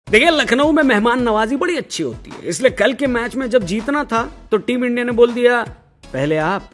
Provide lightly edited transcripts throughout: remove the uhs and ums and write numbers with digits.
देखिए, लखनऊ में मेहमान नवाजी बड़ी अच्छी होती है, इसलिए कल के मैच में जब जीतना था तो टीम इंडिया ने बोल दिया पहले आप।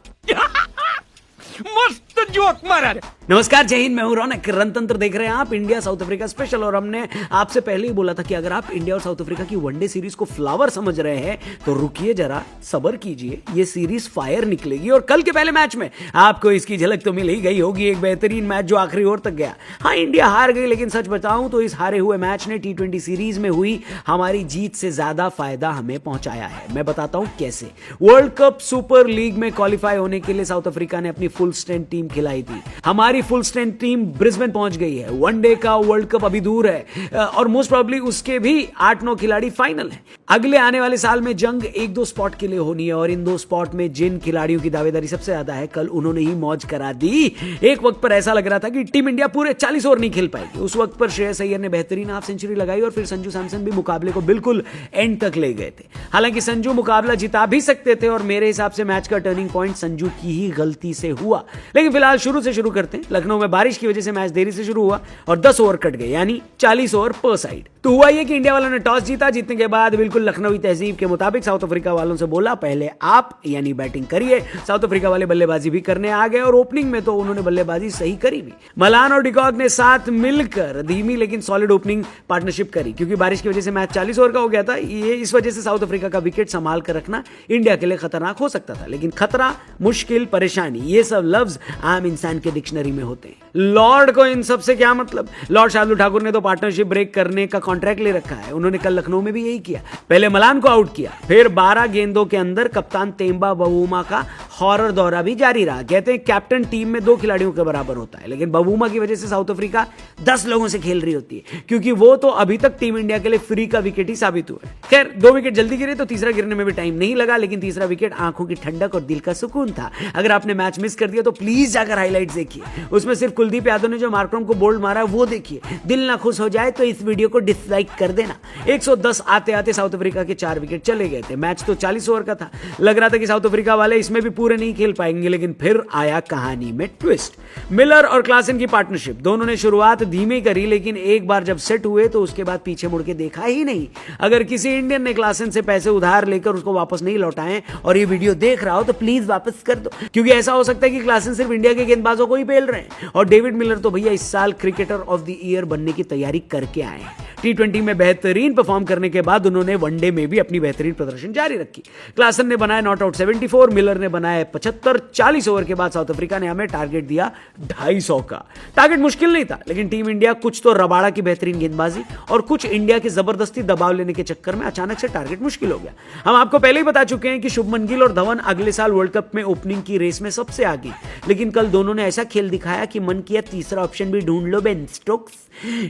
मस्त जोक मारा। नमस्कार, जय हिंद, मैं हूं रौनक। रणतंत्र देख रहे हैं आप, इंडिया साउथ अफ्रीका स्पेशल। और हमने आपसे पहले ही बोला था कि अगर आप इंडिया और साउथ अफ्रीका की वनडे सीरीज को फ्लावर समझ रहे हैं तो रुकिए जरा, सब्र कीजिए, ये सीरीज फायर निकलेगी। और कल के पहले मैच में आपको इसकी झलक तो मिल ही गई होगी। एक बेहतरीन मैच जो आखिरी ओवर तक गया। हाँ, इंडिया हार गई, लेकिन सच बताऊं तो इस हारे हुए मैच ने T20 सीरीज में हुई हमारी जीत से ज्यादा फायदा हमें पहुंचाया है। मैं बताता हूं कैसे। वर्ल्ड कप सुपर लीग में क्वालिफाई होने के लिए साउथ अफ्रीका ने अपनी फुल स्ट्रेंथ टीम खिलाई थी। हमारी फुल स्ट्रेंथ टीम ब्रिस्बेन पहुंच गई है। वनडे का वर्ल्ड कप अभी दूर है और मोस्ट प्रोबेबली उसके भी 8-9 खिलाड़ी फाइनल है। अगले आने वाले साल में जंग 1-2 स्पॉट के लिए होनी है और इन 2 स्पॉट में जिन खिलाड़ियों की दावेदारी सबसे ज्यादा है, कल उन्होंने ही मौज करा दी। एक वक्त पर ऐसा लग रहा था कि टीम इंडिया पूरे 40 ओवर नहीं खेल पाएगी। उस वक्त पर श्रेयस अय्यर ने बेहतरीन हाफ सेंचुरी लगाई और फिर संजू सैमसन भी मुकाबले को बिल्कुल एंड तक ले गए थे। हालांकि संजू मुकाबला जिता भी सकते थे और मेरे हिसाब से मैच का टर्निंग पॉइंट संजू की ही गलती से हुआ। लेकिन फिलहाल शुरू से शुरू करते हैं। लखनऊ में बारिश की वजह से मैच देरी से शुरू हुआ और 10 ओवर कट गए, यानी 40 ओवर पर साइड। तो हुआ यह कि इंडिया वालों ने टॉस जीता। जीतने के बाद बिल्कुल लखनवी तहजीब के मुताबिक साउथ अफ्रीका वालों से बोला पहले आप, यानी बैटिंग करिए। साउथ अफ्रीका वाले बल्लेबाजी भी करने आ गए और ओपनिंग में तो उन्होंने बल्लेबाजी सही करी भी। मलान और डिकॉक ने साथ मिलकर धीमी लेकिन सॉलिड ओपनिंग पार्टनरशिप करी। क्योंकि बारिश की वजह से मैच 40 ओवर का हो गया था, ये इस वजह से साउथ अफ्रीका का विकेट संभाल कर रखना इंडिया के लिए खतरनाक हो सकता था। लेकिन खतरा, मुश्किल, परेशानी, ये सब लफ्ज आम इंसान के डिक्शनरी में होते हैं। लॉर्ड को इन सब से क्या मतलब? लॉर्ड शार्दुल ठाकुर ने तो पार्टनरशिप ब्रेक करने का कॉन्ट्रैक्ट ले रखा है। उन्होंने कल लखनऊ में भी यही किया। पहले मलान को आउट किया, फिर 12 गेंदों के अंदर कप्तान तेम्बा बवूमा का हॉरर दौरा भी जारी रहा। कहते हैं कैप्टन टीम में 2 खिलाड़ियों के बराबर होता है, लेकिन बवूमा की वजह से साउथ अफ्रीका 10 लोगों से खेल रही होती है, क्योंकि वो तो अभी तक टीम इंडिया के लिए फ्री का विकेट ही साबित हुआ है। खैर, 2 विकेट जल्दी गिरे तो तीसरा गिरने में भी टाइम नहीं लगा, लेकिन तीसरा विकेट आंखों की ठंडक और दिल का सुकून था। अगर आपने मैच मिस कर दिया तो प्लीज जाकर हाईलाइट्स देखिए। उसमें सिर्फ कुलदीप यादव ने जो मार्करम को बोल्ड मारा वो देखिए। दिल ना खुश हो जाए तो इस वीडियो को डिसलाइक कर देना। 110 आते आते साउथ अफ्रीका के 4 विकेट चले गए थे। मैच तो 40 ओवर का था। लग रहा था कि साउथ अफ्रीका वाले इसमें भी पूरे नहीं खेल पाएंगे, लेकिन फिर आया कहानी में ट्विस्ट। मिलर और क्लासन की पार्टनरशिप, दोनों ने शुरुआत धीमी करी, लेकिन एक बार जब सेट हुए तो उसके बाद पीछे मुड़ के देखा ही नहीं। अगर किसी इंडियन ने क्लासन से पैसे उधार लेकर उसको वापस नहीं लौटाए और ये वीडियो देख रहा हो तो प्लीज वापस कर दो, क्योंकि ऐसा हो सकता है कि क्लासन सिर्फ इंडिया के गेंदबाजों को ही पेल रहे हैं। और डेविड मिलर तो भैया इस साल क्रिकेटर ऑफ द ईयर बनने की तैयारी करके आए हैं। T20 में बेहतरीन परफॉर्म करने के बाद उन्होंने वनडे में भी अपनी बेहतरीन प्रदर्शन जारी रखी। क्लासन ने बनाया नॉट आउट 74, मिलर ने बनाया 75। 40 ओवर के बाद साउथ अफ्रीका ने हमें टारगेट दिया 250 का। टारगेट मुश्किल नहीं था, लेकिन टीम इंडिया कुछ तो रबाड़ा की बेहतरीन गेंदबाजी और कुछ इंडिया के जबरदस्ती दबाव लेने के चक्कर में अचानक से टारगेट मुश्किल हो गया। हम आपको पहले ही बता चुके हैं कि शुभमन गिल और धवन अगले साल वर्ल्ड कप में ओपनिंग की रेस में सबसे आगे, लेकिन कल दोनों ने ऐसा खेल दिखाया कि मन किया तीसरा ऑप्शन भी ढूंढ लो। बेन स्टोक्स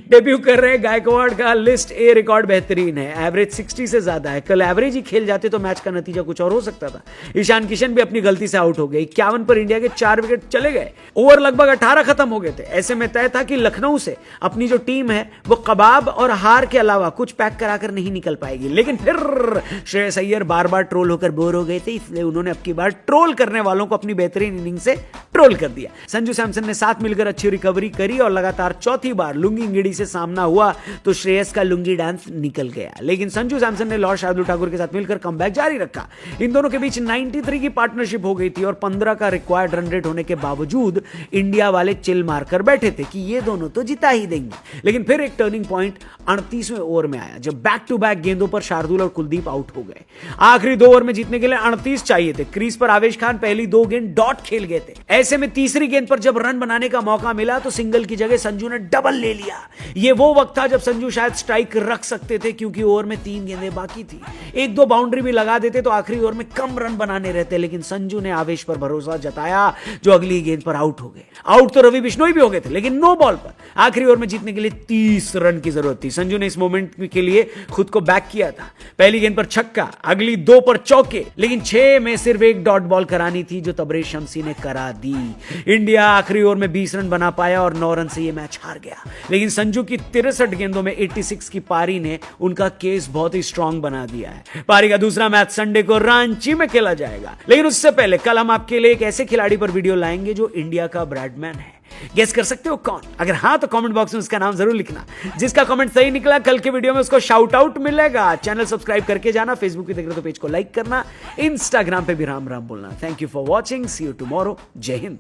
डेब्यू कर रहे गायकवाड़ का लिस्ट ए रिकॉर्ड बेहतरीन है। एवरेज 60 से ज्यादा है। कल एवरेज ही खेल जाते तो मैच का नतीजा कुछ और हो सकता था। ईशान किशन भी अपनी गलती से आउट हो गए। 51 पर इंडिया के 4 विकेट चले गए। ओवर लगभग 18 खत्म हो गए थे। ऐसे में तय था कि लखनऊ से अपनी जो टीम है वो कबाब और हार के अलावा कुछ पैक कराकर नहीं निकल पाएगी। लेकिन फिर श्रेयस अय्यर बार बार ट्रोल होकर बोर हो गए थे, इसलिए उन्होंने अब की बार ट्रोल करने वालों को अपनी बेहतरीन इनिंग से ट्रोल कर दिया। संजू सैमसन ने साथ मिलकर अच्छी रिकवरी करी और लगातार चौथी बार लुंगी गिड़ी से सामना हुआ तो श्रेयस का लुंगी डांस निकल गया। लेकिन संजू सैमसन ने लॉर्ड शार्दुल ठाकुर के साथ मिलकर कमबैक जारी रखा। इन दोनों के बीच 93 की पार्टनरशिप हो गई थी और 15 का रिक्वायर्ड रन रेट होने के बावजूद इंडिया वाले चिल मारकर बैठे थे कि ये दोनों तो जिता ही देंगे। लेकिन फिर एक टर्निंग पॉइंट 38वें ओवर में आया, जब बैक टू बैक गेंदों पर शार्दुल और कुलदीप आउट हो गए। आखिरी 2 ओवर में जीतने के लिए 38 चाहिए थे। क्रीज पर आवेश खान पहली 2 गेंद डॉट खेल गए थे। ऐसे में तीसरी गेंद पर जब रन बनाने का मौका मिला तो सिंगल की जगह संजू ने डबल ले लिया। ये वो वक्त था जब संजू शायद स्ट्राइक रख सकते थे, क्योंकि ओवर में 3 गेंदें बाकी थी। 1-2 बाउंड्री भी लगा देते तो आखिरी ओवर में कम रन बनाने रहते, लेकिन संजू ने आवेश पर भरोसा जताया जो अगली गेंद पर आउट हो गए। आउट तो रवि बिश्नोई भी हो गए थे, लेकिन नो बॉल पर आखिरी ओवर में जीतने के लिए 30 रन की जरूरत थी। संजू ने इस मोमेंट के लिए खुद को बैक किया था। पहली गेंद पर छक्का, अगली 2 पर चौके, लेकिन 6 में सिर्फ 1 डॉट बॉल करानी थी जो तबरेज शमसी ने करा दी। इंडिया आखिरी ओवर में 20 रन बना पाया और 9 रन से यह मैच हार गया। लेकिन संजू की 63 गेंदों में 86 की पारी ने उनका केस बहुत ही स्ट्रांग बना दिया है। पारी का दूसरा मैच संडे को रांची में खेला जाएगा, लेकिन उससे पहले कल हम आपके लिए एक ऐसे खिलाड़ी पर वीडियो लाएंगे जो इंडिया का ब्रैडमैन है। गेस कर सकते हो कौन? अगर हाँ तो कमेंट बॉक्स में उसका नाम जरूर लिखना। जिसका कमेंट सही निकला कल के वीडियो में उसको शाउट आउट मिलेगा। चैनल सब्सक्राइब करके जाना, फेसबुक पे देख रहे हो तो पेज को लाइक करना, इंस्टाग्राम पे भी राम राम बोलना। Thank you for watching, see you tomorrow. जय हिंद।